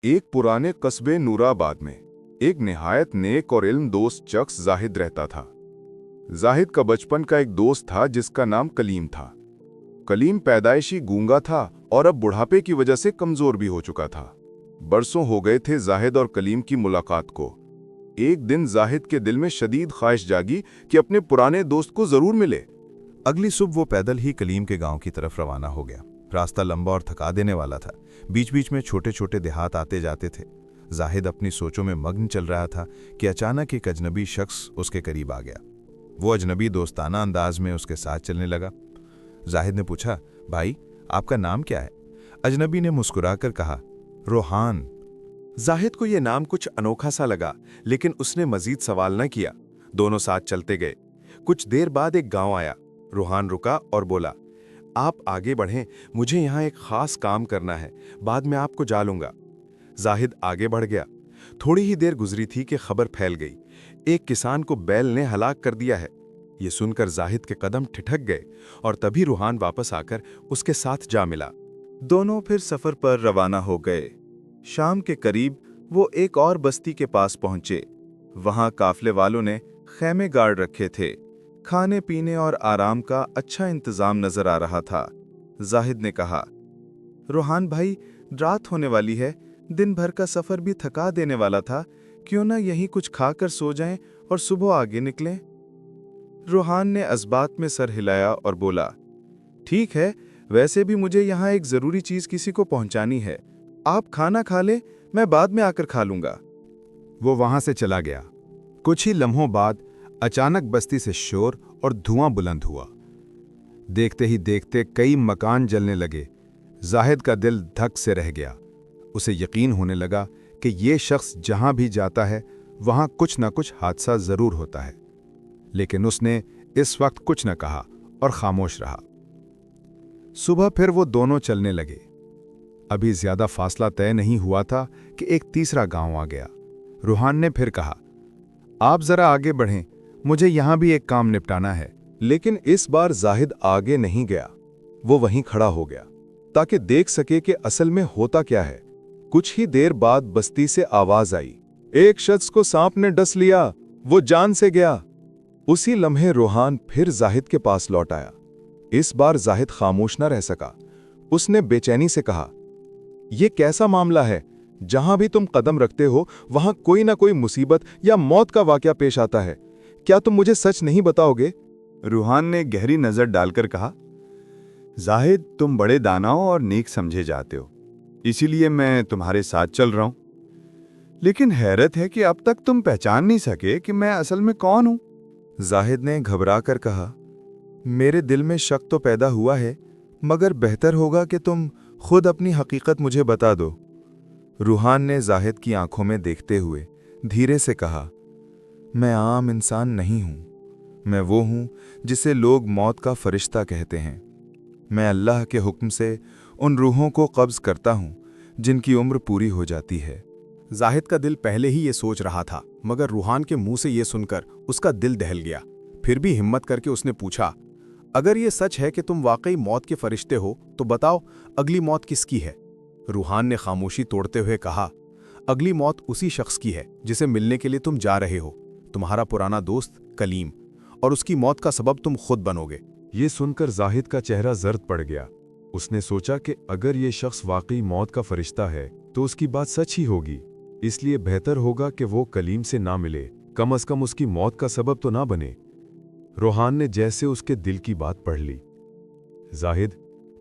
एक पुराने कस्बे नूराबाद में एक निहायत नेक और इल्म दोस्त शख्स जाहिद रहता था। जाहिद का बचपन का एक दोस्त था जिसका नाम कलीम था। कलीम पैदाइशी गूंगा था और अब बुढ़ापे की वजह से कमजोर भी हो चुका था। बरसों हो गए थे जाहिद और कलीम की मुलाकात को। एक दिन जाहिद के दिल में शदीद ख्वाहिश जागी कि अपने पुराने दोस्त को जरूर मिले। अगली सुबह वो पैदल ही कलीम के गांव की तरफ रवाना हो गया। रास्ता लंबा और थका देने वाला था। बीच बीच में छोटे छोटे देहात आते जाते थे। जाहिद अपनी सोचों में मग्न चल रहा था कि अचानक एक अजनबी शख्स उसके करीब आ गया। वो अजनबी दोस्ताना अंदाज में उसके साथ चलने लगा। जाहिद ने पूछा, भाई आपका नाम क्या है? अजनबी ने मुस्कुराकर कहा, रोहान। जाहिद को यह नाम कुछ अनोखा सा लगा, लेकिन उसने मजीद सवाल न किया। दोनों साथ चलते गए। कुछ देर बाद एक गांव आया। रोहान रुका और बोला, आप आगे बढ़ें, मुझे यहाँ एक खास काम करना है, बाद में आपको जा लूंगा। जाहिद आगे बढ़ गया। थोड़ी ही देर गुजरी थी कि खबर फैल गई, एक किसान को बैल ने हलाक कर दिया है। ये सुनकर जाहिद के कदम ठिठक गए और तभी रूहान वापस आकर उसके साथ जा मिला। दोनों फिर सफर पर रवाना हो गए। शाम के करीब वो एक और बस्ती के पास पहुंचे। वहां काफले वालों ने खैमे गाड़ रखे थे। खाने पीने और आराम का अच्छा इंतजाम नजर आ रहा था। जाहिद ने कहा, रोहान भाई, रात होने वाली है, दिन भर का सफर भी थका देने वाला था, क्यों ना यहीं कुछ खाकर सो जाएं और सुबह आगे निकलें। रोहान ने असबात में सर हिलाया और बोला, ठीक है, वैसे भी मुझे यहाँ एक जरूरी चीज किसी को पहुंचानी है। आप खाना खा लें, मैं बाद में आकर खा लूंगा। वो वहां से चला गया। कुछ ही लम्हों बाद अचानक बस्ती से शोर और धुआं बुलंद हुआ। देखते ही देखते कई मकान जलने लगे। जाहिद का दिल धक से रह गया। उसे यकीन होने लगा कि ये शख्स जहां भी जाता है वहां कुछ ना कुछ हादसा जरूर होता है, लेकिन उसने इस वक्त कुछ न कहा और खामोश रहा। सुबह फिर वो दोनों चलने लगे। अभी ज्यादा फासला तय नहीं हुआ था कि एक तीसरा गांव आ गया। रूहान ने फिर कहा, आप जरा आगे बढ़ें, मुझे यहां भी एक काम निपटाना है। लेकिन इस बार जाहिद आगे नहीं गया। वो वहीं खड़ा हो गया ताकि देख सके कि असल में होता क्या है। कुछ ही देर बाद बस्ती से आवाज आई, एक शख्स को सांप ने डस लिया, वो जान से गया। उसी लम्हे रोहान फिर जाहिद के पास लौट आया। इस बार जाहिद खामोश न रह सका। उसने बेचैनी से कहा, यह कैसा मामला है? जहां भी तुम कदम रखते हो वहां कोई ना कोई मुसीबत या मौत का वाकया पेश आता है। क्या तुम मुझे सच नहीं बताओगे? रूहान ने गहरी नजर डालकर कहा, जाहिद, तुम बड़े दानाओं और नेक समझे जाते हो, इसीलिए मैं तुम्हारे साथ चल रहा हूं। लेकिन हैरत है कि अब तक तुम पहचान नहीं सके कि मैं असल में कौन हूं। जाहिद ने घबराकर कहा, मेरे दिल में शक तो पैदा हुआ है, मगर बेहतर होगा कि तुम खुद अपनी हकीकत मुझे बता दो। रूहान ने जाहिद की आंखों में देखते हुए धीरे से कहा, मैं आम इंसान नहीं हूं, मैं वो हूं जिसे लोग मौत का फरिश्ता कहते हैं। मैं अल्लाह के हुक्म से उन रूहों को कब्ज करता हूं जिनकी उम्र पूरी हो जाती है। जाहिद का दिल पहले ही ये सोच रहा था, मगर रूहान के मुंह से ये सुनकर उसका दिल दहल गया। फिर भी हिम्मत करके उसने पूछा, अगर ये सच है कि तुम वाकई मौत के फरिश्ते हो तो बताओ, अगली मौत किसकी है? रूहान ने खामोशी तोड़ते हुए कहा, अगली मौत उसी शख्स की है जिसे मिलने के लिए तुम जा रहे हो, तुम्हारा पुराना दोस्त कलीम, और उसकी मौत का सबब तुम खुद बनोगे। ये सुनकर जाहिद का चेहरा जर्द पड़ गया। उसने सोचा कि अगर ये शख्स वाकई मौत का फरिश्ता है तो उसकी बात सच ही होगी, इसलिए बेहतर होगा कि वो कलीम से ना मिले, कम से कम उसकी मौत का सबब तो ना बने। रोहान ने जैसे उसके दिल की बात पढ़ ली। जाहिद,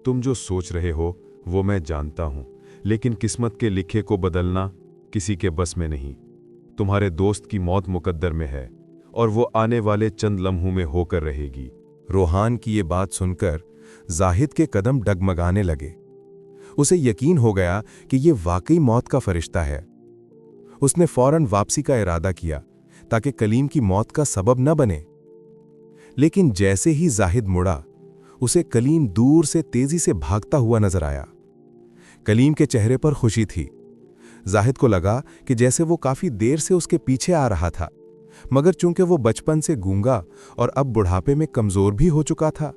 तुम जो सोच रहे हो वो मैं जानता हूं, लेकिन किस्मत के लिखे को बदलना किसी के बस में नहीं। तुम्हारे दोस्त की मौत मुकद्दर में है और वो आने वाले चंद लम्हों में होकर रहेगी। रोहान की ये बात सुनकर जाहिद के कदम डगमगाने लगे। उसे यकीन हो गया कि ये वाकई मौत का फरिश्ता है। उसने फौरन वापसी का इरादा किया ताकि कलीम की मौत का सबब न बने। लेकिन जैसे ही जाहिद मुड़ा, उसे कलीम दूर से तेजी से भागता हुआ नजर आया। कलीम के चेहरे पर खुशी थी। जाहिद को लगा कि जैसे वो काफी देर से उसके पीछे आ रहा था, मगर चूंकि वो बचपन से गूंगा और अब बुढ़ापे में कमजोर भी हो चुका था,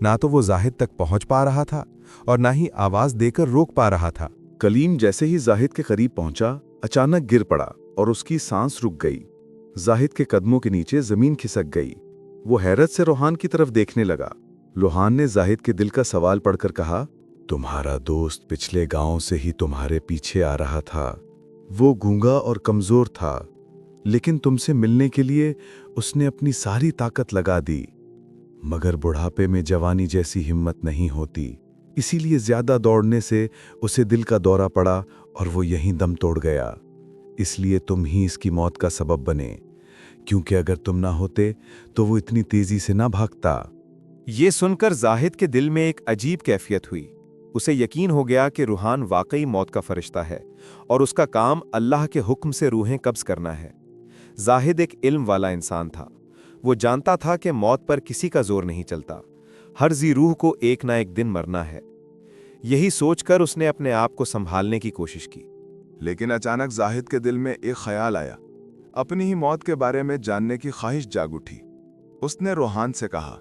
ना तो वो जाहिद तक पहुंच पा रहा था और ना ही आवाज देकर रोक पा रहा था। कलीम जैसे ही जाहिद के करीब पहुंचा, अचानक गिर पड़ा और उसकी सांस रुक गई। जाहिद के कदमों के नीचे जमीन खिसक गई। वो हैरत से रोहान की तरफ देखने लगा। रोहान ने जाहिद के दिल का सवाल पढ़कर कहा, तुम्हारा दोस्त पिछले गांव से ही तुम्हारे पीछे आ रहा था। वो गूंगा और कमजोर था, लेकिन तुमसे मिलने के लिए उसने अपनी सारी ताकत लगा दी। मगर बुढ़ापे में जवानी जैसी हिम्मत नहीं होती, इसीलिए ज्यादा दौड़ने से उसे दिल का दौरा पड़ा और वो यहीं दम तोड़ गया। इसलिए तुम ही इसकी मौत का सबब बने, क्योंकि अगर तुम ना होते तो वो इतनी तेजी से ना भागता। ये सुनकर जाहिद के दिल में एक अजीब कैफियत हुई। उसे यकीन हो गया कि रूहान वाकई मौत का फरिश्ता है और उसका काम अल्लाह के हुक्म से रूहें कब्ज करना है। जाहिद एक इल्म वाला इंसान था। वो जानता था कि मौत पर किसी का जोर नहीं चलता। हर जी रूह को एक ना एक दिन मरना है। यही सोचकर उसने अपने आप को संभालने की कोशिश की। लेकिन अचानक जाहिद के दिल में एक ख्याल आया। अपनी ही मौत के बारे में जानने की ख्वाहिश जाग उठी। उसने रोहान से कहा,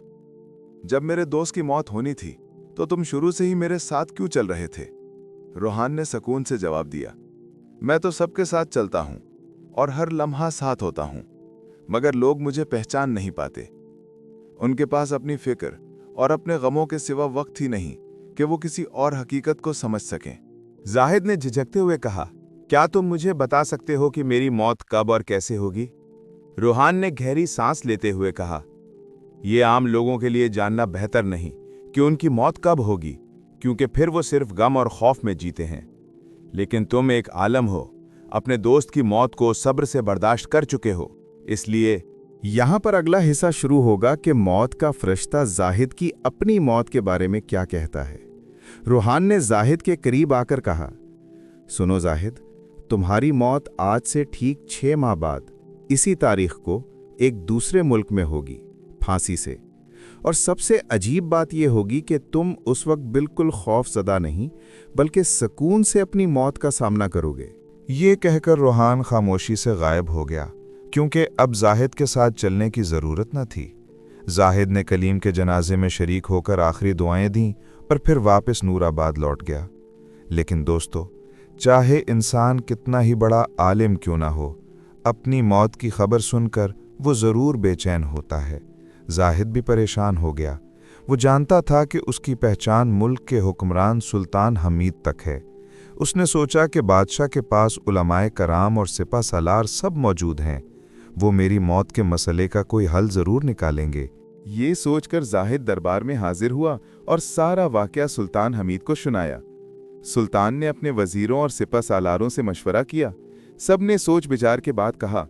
जब मेरे दोस्त की मौत होनी थी तो तुम शुरू से ही मेरे साथ क्यों चल रहे थे? रोहान ने सुकून से जवाब दिया, मैं तो सबके साथ चलता हूं और हर लम्हा साथ होता हूं, मगर लोग मुझे पहचान नहीं पाते। उनके पास अपनी फिक्र और अपने गमों के सिवा वक्त ही नहीं कि वो किसी और हकीकत को समझ सकें। जाहिद ने झिझकते हुए कहा, क्या तुम मुझे बता सकते हो कि मेरी मौत कब और कैसे होगी? रूहान ने गहरी सांस लेते हुए कहा, यह आम लोगों के लिए जानना बेहतर नहीं कि उनकी मौत कब होगी, क्योंकि फिर वो सिर्फ गम और खौफ में जीते हैं। लेकिन तुम एक आलम हो, अपने दोस्त की मौत को सब्र से बर्दाश्त कर चुके हो, इसलिए यहाँ पर अगला हिस्सा शुरू होगा कि मौत का फरिश्ता जाहिद की अपनी मौत के बारे में क्या कहता है। रूहान ने जाहिद के करीब आकर कहा, सुनो जाहिद, तुम्हारी मौत आज से ठीक 6 माह बाद इसी तारीख को एक दूसरे मुल्क में होगी, फांसी से। और सबसे अजीब बात यह होगी कि तुम उस वक्त बिल्कुल खौफजदा नहीं, बल्कि सुकून से अपनी मौत का सामना करोगे। ये कहकर रोहान खामोशी से गायब हो गया, क्योंकि अब जाहिद के साथ चलने की ज़रूरत न थी। जाहिद ने कलीम के जनाजे में शरीक होकर आखिरी दुआएं दीं और फिर वापस नूराबाद लौट गया। लेकिन दोस्तों, चाहे इंसान कितना ही बड़ा आलिम क्यों ना हो, अपनी मौत की खबर सुनकर वो ज़रूर बेचैन होता है। जाहिद भी परेशान हो गया। वो जानता था कि उसकी पहचान मुल्क के हुक्मरान सुल्तान हमीद तक है। उसने सोचा कि बादशाह के पास उलमाए कराम और सिपा सालार सब मौजूद हैं, वो मेरी मौत के मसले का कोई हल ज़रूर निकालेंगे। ये सोचकर जाहिद दरबार में हाजिर हुआ और सारा वाकया सुल्तान हमीद को सुनाया। सुल्तान ने अपने वजीरों और सिपा सालारों से मशवरा किया। सब ने सोच विचार के बाद कहा,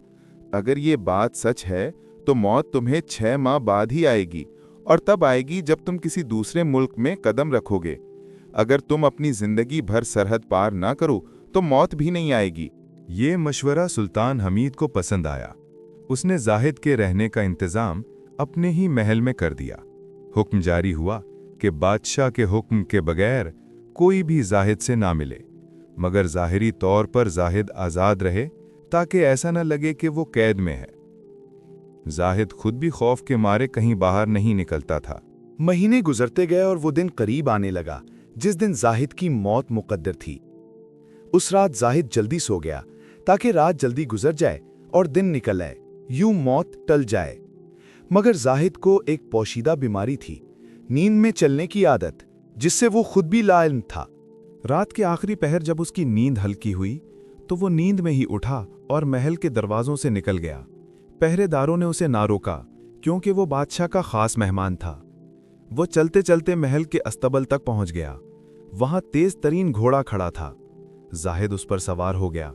अगर ये बात सच है तो मौत तुम्हें 6 माह बाद ही आएगी, और तब आएगी जब तुम किसी दूसरे मुल्क में कदम रखोगे। अगर तुम अपनी जिंदगी भर सरहद पार ना करो तो मौत भी नहीं आएगी। ये मशवरा सुल्तान हमीद को पसंद आया। उसने जाहिद के रहने का इंतजाम अपने ही महल में कर दिया। हुक्म जारी हुआ कि बादशाह के हुक्म के बगैर कोई भी जाहिद से ना मिले, मगर ज़ाहिरी तौर पर जाहिद आज़ाद रहे ताकि ऐसा न लगे कि वो कैद में है। जाहिद खुद भी खौफ के मारे कहीं बाहर नहीं निकलता था। महीने गुजरते गए और वो दिन करीब आने लगा जिस दिन जाहिद की मौत मुकद्दर थी। उस रात जाहिद जल्दी सो गया ताकि रात जल्दी गुजर जाए और दिन निकल आए, यूं मौत टल जाए। मगर जाहिद को एक पोशीदा बीमारी थी, नींद में चलने की आदत, जिससे वो खुद भी लाइल्म था। रात के आखिरी पहर जब उसकी नींद हल्की हुई तो वो नींद में ही उठा और महल के दरवाजों से निकल गया। पहरेदारों ने उसे ना रोका क्योंकि वो बादशाह का खास मेहमान था। वो चलते चलते महल के अस्तबल तक पहुंच गया। वहां तेज तरीन घोड़ा खड़ा था। जाहिद उस पर सवार हो गया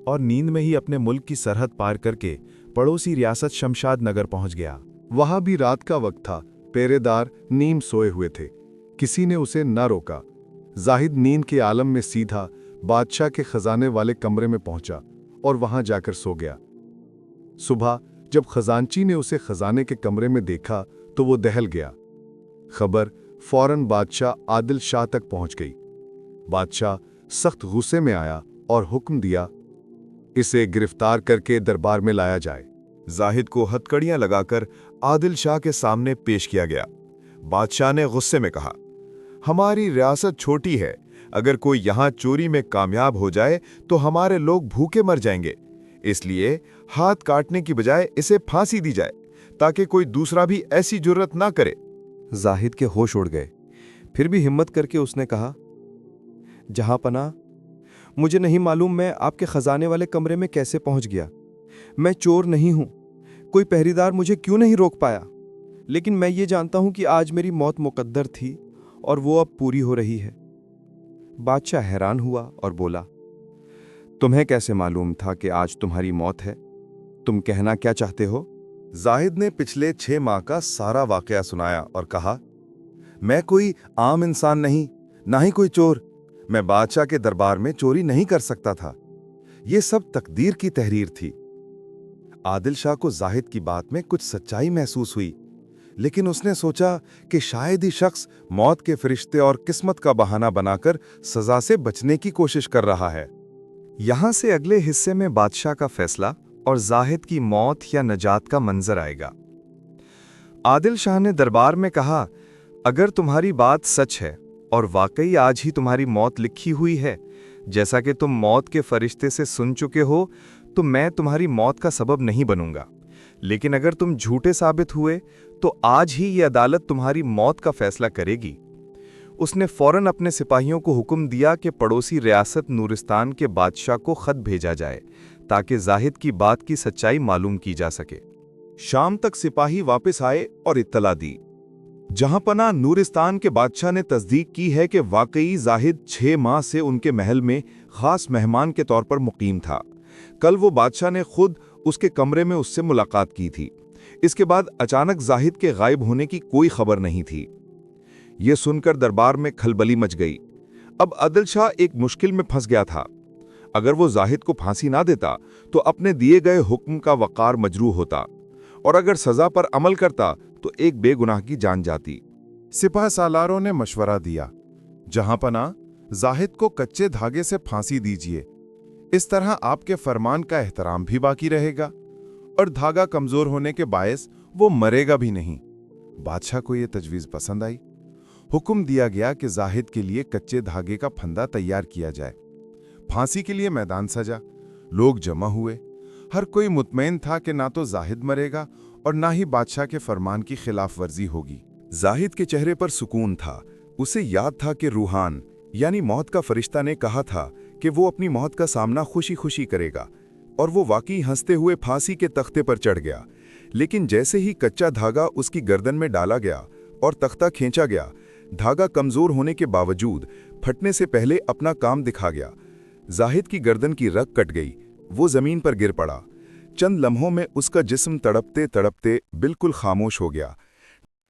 और नींद में ही अपने मुल्क की सरहद पार करके पड़ोसी रियासत शमशाद नगर पहुंच गया। वहां भी रात का वक्त था। पहरेदार नीम सोए हुए थे। किसी ने उसे न रोका। जाहिद नींद के आलम में सीधा बादशाह के खजाने वाले कमरे में पहुंचा और वहां जाकर सो गया। सुबह जब खजांची ने उसे खजाने के कमरे में देखा तो वो दहल गया। खबर फौरन बादशाह आदिल शाह तक पहुंच गई। बादशाह सख्त गुस्से में आया और हुक्म दिया, इसे गिरफ्तार करके दरबार में लाया जाए। जाहिद को हथकड़ियां लगाकर आदिल शाह के सामने पेश किया गया। बादशाह ने गुस्से में कहा, हमारी रियासत छोटी है, اگر کوئی یہاں چوری میں کامیاب ہو جائے تو ہمارے لوگ بھوکے مر جائیں گے، اس لیے ہاتھ کاٹنے کی بجائے اسے پھانسی دی جائے تاکہ کوئی دوسرا بھی ایسی جرت نہ کرے۔ زاہد کے ہوش اڑ گئے، پھر بھی ہمت کر کے اس نے کہا، جہاں پناہ، مجھے نہیں معلوم میں آپ کے خزانے والے کمرے میں کیسے پہنچ گیا۔ میں چور نہیں ہوں، کوئی پہریدار مجھے کیوں نہیں روک پایا، لیکن میں یہ جانتا ہوں کہ آج میری موت مقدر تھی اور وہ اب پوری ہو رہی ہے۔ بادشاہ حیران ہوا اور بولا، تمہیں کیسے معلوم تھا کہ آج تمہاری موت ہے؟ تم کہنا کیا چاہتے ہو؟ زاہد نے پچھلے 6 ماہ کا سارا واقعہ سنایا اور کہا، میں کوئی عام انسان نہیں، نہ ہی کوئی چور۔ میں بادشاہ کے دربار میں چوری نہیں کر سکتا تھا، یہ سب تقدیر کی تحریر تھی۔ عادل شاہ کو زاہد کی بات میں کچھ سچائی محسوس ہوئی، لیکن اس نے سوچا کہ شاید ہی شخص موت کے فرشتے اور قسمت کا بہانہ بنا کر سزا سے بچنے کی کوشش کر رہا ہے۔ یہاں سے اگلے حصے میں بادشاہ کا فیصلہ اور زاہد کی موت یا نجات کا منظر آئے گا۔ عادل شاہ نے دربار میں کہا، اگر تمہاری بات سچ ہے اور واقعی آج ہی تمہاری موت لکھی ہوئی ہے، جیسا کہ تم موت کے فرشتے سے سن چکے ہو، تو میں تمہاری موت کا سبب نہیں بنوں گا، لیکن اگر تم جھوٹے ثابت ہوئے تو آج ہی یہ عدالت تمہاری موت کا فیصلہ کرے گی۔ اس نے فوراً اپنے سپاہیوں کو حکم دیا کہ پڑوسی ریاست نورستان کے بادشاہ کو خط بھیجا جائے تاکہ زاہد کی بات کی سچائی معلوم کی جا سکے۔ شام تک سپاہی واپس آئے اور اطلاع دی۔ جہاں پناہ نورستان کے بادشاہ نے تصدیق کی ہے کہ واقعی زاہد 6 ماہ سے ان کے محل میں خاص مہمان کے طور پر مقیم تھا۔ کل وہ بادشاہ نے خود اس کے کمرے میں اس سے ملاقات کی تھی۔ اس کے بعد اچانک زاہد کے غائب ہونے کی کوئی خبر نہیں تھی۔ یہ سن کر دربار میں کھلبلی مچ گئی۔ اب عادل شاہ ایک مشکل میں پھنس گیا تھا۔ اگر وہ زاہد کو پھانسی نہ دیتا تو اپنے دیے گئے حکم کا وقار مجروح ہوتا، اور اگر سزا پر عمل کرتا تو ایک بے گناہ کی جان جاتی۔ سپاہ سالاروں نے مشورہ دیا، جہاں پناہ، زاہد کو کچے دھاگے سے پھانسی دیجیے، اس طرح آپ کے فرمان کا احترام بھی باقی رہے گا اور دھاگا کمزور ہونے کے باعث وہ مرے گا بھی نہیں۔ بادشاہ کو یہ تجویز پسند آئی۔ حکم دیا گیا کہ زاہد کے لیے کچے دھاگے کا پھندا تیار کیا جائے۔ پھانسی کے لیے میدان سجا، لوگ جمع ہوئے۔ ہر کوئی مطمئن تھا کہ نہ تو زاہد مرے گا اور نہ ہی بادشاہ کے فرمان کی خلاف ورزی ہوگی۔ زاہد کے چہرے پر سکون تھا۔ اسے یاد تھا کہ روحان یعنی موت کا فرشتہ نے کہا تھا کہ وہ اپنی موت کا سامنا خوشی خوشی کرے گا، اور وہ واقعی ہنستے ہوئے پھانسی کے تختے پر چڑھ گیا۔ لیکن جیسے ہی کچا دھاگا اس کی گردن میں ڈالا گیا اور تختہ کھینچا گیا، دھاگا کمزور ہونے کے باوجود پھٹنے سے پہلے اپنا کام دکھا گیا۔ زاہد کی گردن کی رگ کٹ گئی، وہ زمین پر گر پڑا۔ چند لمحوں میں اس کا جسم تڑپتے تڑپتے بالکل خاموش ہو گیا۔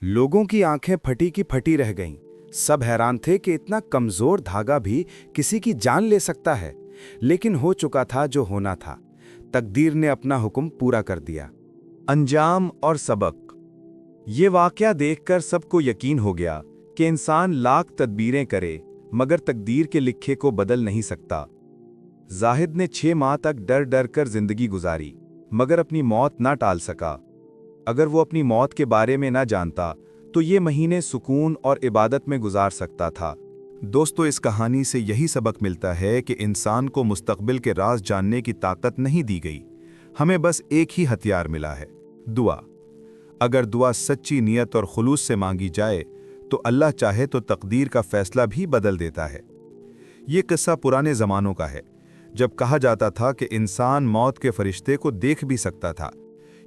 لوگوں کی آنکھیں پھٹی کی پھٹی رہ گئیں۔ سب حیران تھے کہ اتنا کمزور دھاگا بھی کسی کی جان لے سکتا ہے، لیکن ہو چکا تھا جو ہونا تھا۔ تقدیر نے اپنا حکم پورا کر دیا۔ انجام اور سبق۔ یہ واقعہ دیکھ کر سب کو یقین ہو گیا کہ انسان لاکھ تدبیریں کرے مگر تقدیر کے لکھے کو بدل نہیں سکتا۔ زاہد نے 6 ماہ تک ڈر ڈر کر زندگی گزاری مگر اپنی موت نہ ٹال سکا۔ اگر وہ اپنی موت کے بارے میں نہ جانتا تو یہ مہینے سکون اور عبادت میں گزار سکتا تھا۔ دوستو، اس کہانی سے یہی سبق ملتا ہے کہ انسان کو مستقبل کے راز جاننے کی طاقت نہیں دی گئی، ہمیں بس ایک ہی ہتھیار ملا ہے، دعا۔ اگر دعا سچی نیت اور خلوص سے مانگی جائے تو اللہ چاہے تو تقدیر کا فیصلہ بھی بدل دیتا ہے۔ یہ قصہ پرانے زمانوں کا ہے، جب کہا جاتا تھا کہ انسان موت کے فرشتے کو دیکھ بھی سکتا تھا۔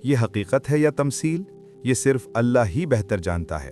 یہ حقیقت ہے یا تمثیل، یہ صرف اللہ ہی بہتر جانتا ہے۔